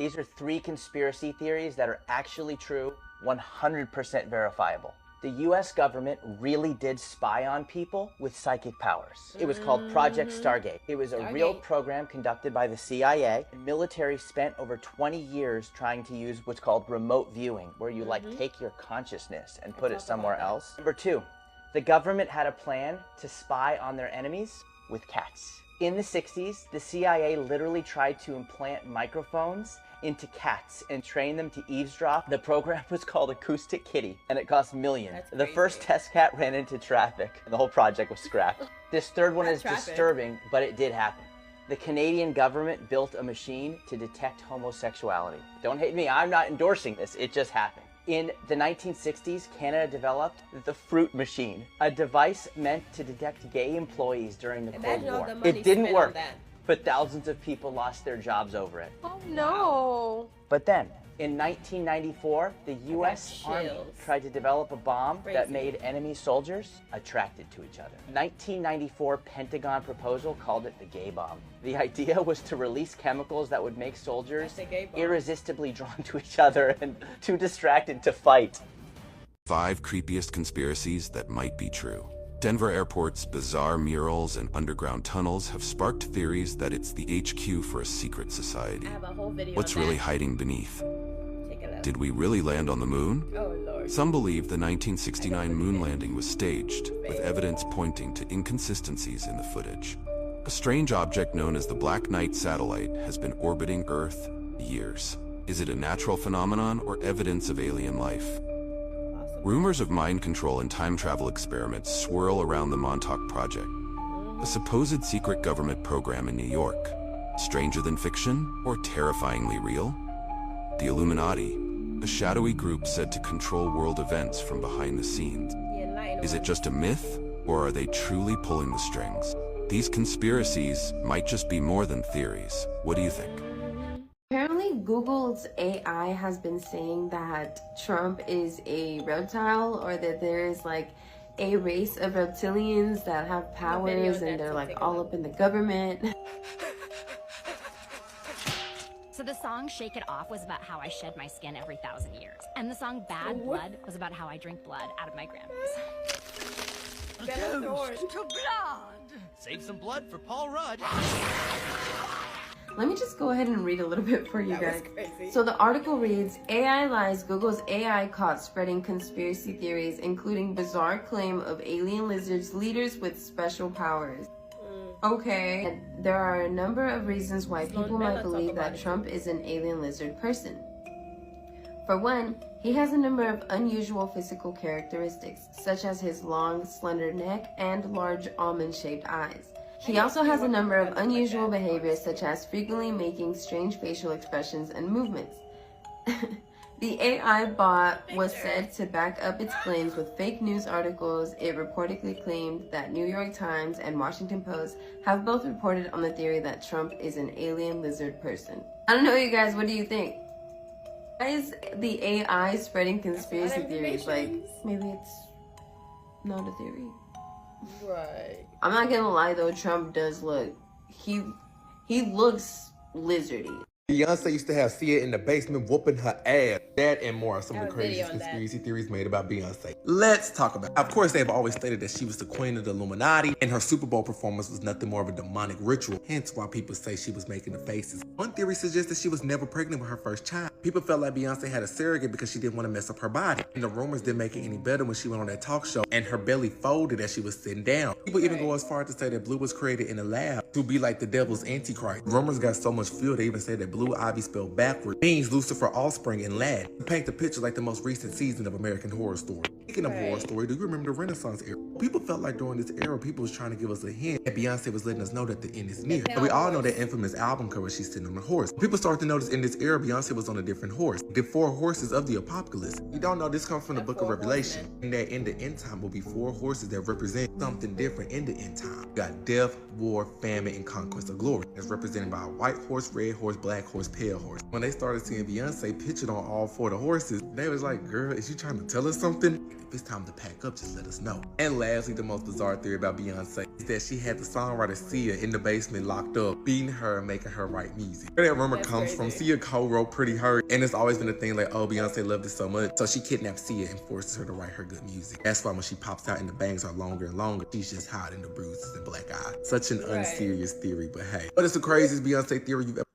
These are 3 conspiracy theories that are actually true, 100% verifiable. The US government really did spy on people with psychic powers. It was called Project Stargate. It was a real program conducted by the CIA. The military spent over 20 years trying to use what's called remote viewing, where you take your consciousness and put it somewhere else. Number 2, the government had a plan to spy on their enemies with cats. In the 60s, the CIA literally tried to implant microphones into cats and train them to eavesdrop. The program was called Acoustic Kitty, and it cost millions. The first test cat ran into traffic, and the whole project was scrapped. This third one is disturbing, but it did happen. The Canadian government built a machine to detect homosexuality. Don't hate me, I'm not endorsing this, it just happened. In the 1960s, Canada developed the Fruit Machine, a device meant to detect gay employees during the Cold War. It didn't work, but thousands of people lost their jobs over it. Oh no! But then, in 1994, the US Army tried to develop a bomb that made enemy soldiers attracted to each other. 1994 Pentagon proposal called it the gay bomb. The idea was to release chemicals that would make soldiers irresistibly drawn to each other and too distracted to fight. 5 creepiest conspiracies that might be true. Denver Airport's bizarre murals and underground tunnels have sparked theories that it's the HQ for a secret society. I have a whole video What's really hiding beneath? Did we really land on the moon? Oh Lord. Some believe the 1969 moon landing was staged, with evidence pointing to inconsistencies in the footage. A strange object known as the Black Knight satellite has been orbiting Earth for years. Is it a natural phenomenon or evidence of alien life? Rumors of mind control and time travel experiments swirl around the Montauk Project, a supposed secret government program in New York. Stranger than fiction or terrifyingly real? The Illuminati, a shadowy group said to control world events from behind the scenes. Is it just a myth, or are they truly pulling the strings? These conspiracies might just be more than theories. What do you think? Apparently, Google's AI has been saying that Trump is a reptile, or that there is like a race of reptilians that have powers and they're like all up in the government. So the song Shake It Off was about how I shed my skin every 1,000 years. And the song Bad Blood was about how I drink blood out of my grandma's. To blood! Save some blood for Paul Rudd. Let me just go ahead and read a little bit for you guys. So the article reads, AI lies, Google's AI caught spreading conspiracy theories, including bizarre claim of alien lizards leaders with special powers. Okay, there are a number of reasons why people might believe that Trump is an alien lizard person. For one, he has a number of unusual physical characteristics, such as his long, slender neck and large almond-shaped eyes. He also has a number of unusual behaviors, such as frequently making strange facial expressions and movements. The AI bot was said to back up its claims with fake news articles. It reportedly claimed that New York Times and Washington Post have both reported on the theory that Trump is an alien lizard person. I don't know, you guys, what do you think? Why is the AI spreading conspiracy theories? Like, maybe it's not a theory. Right. I'm not gonna lie though, Trump does look, he looks lizardy. Beyonce used to have Sia in the basement whooping her ass. That and more are some of the craziest conspiracy theories made about Beyonce. Let's talk about it. Of course, they've always stated that she was the queen of the Illuminati, and her Super Bowl performance was nothing more of a demonic ritual, hence why people say she was making the faces. One theory suggests that she was never pregnant with her first child. People felt like Beyonce had a surrogate because she didn't want to mess up her body. And the rumors didn't make it any better when she went on that talk show and her belly folded as she was sitting down. People even go as far as to say that Blue was created in a lab to be like the devil's antichrist. Rumors got so much fuel they even said that Blue Ivy spelled backwards means Lucifer offspring in Latin. To paint the picture like the most recent season of American Horror Story. Speaking of horror story, do you remember the Renaissance era? People felt like during this era, people was trying to give us a hint that Beyonce was letting us know that the end is near. And we all know that infamous album cover she's sitting on a horse. People started to notice in this era, Beyonce was on a different horse. The 4 horses of the apocalypse. You don't know, this comes from the book of Revelation. And that in the end time will be 4 horses that represent something different in the end time. You got death, war, famine, and conquest of glory. It's represented by a white horse, red horse, black horse, pale horse. When they started seeing Beyonce pictured on all 4 of the horses, they was like, girl, is you trying to tell us something? If it's time to pack up, just let us know. And lastly, the most bizarre theory about Beyonce is that she had the songwriter Sia in the basement locked up, beating her and making her write music. Where that rumor comes from, Sia co-wrote Pretty Hurt, and it's always been a thing like, oh, Beyonce loved it so much, so she kidnapped Sia and forces her to write her good music. That's why when she pops out and the bangs are longer and longer, she's just hiding the bruises and black eyes. Such an unserious theory, but hey. But it's the craziest Beyonce theory you've ever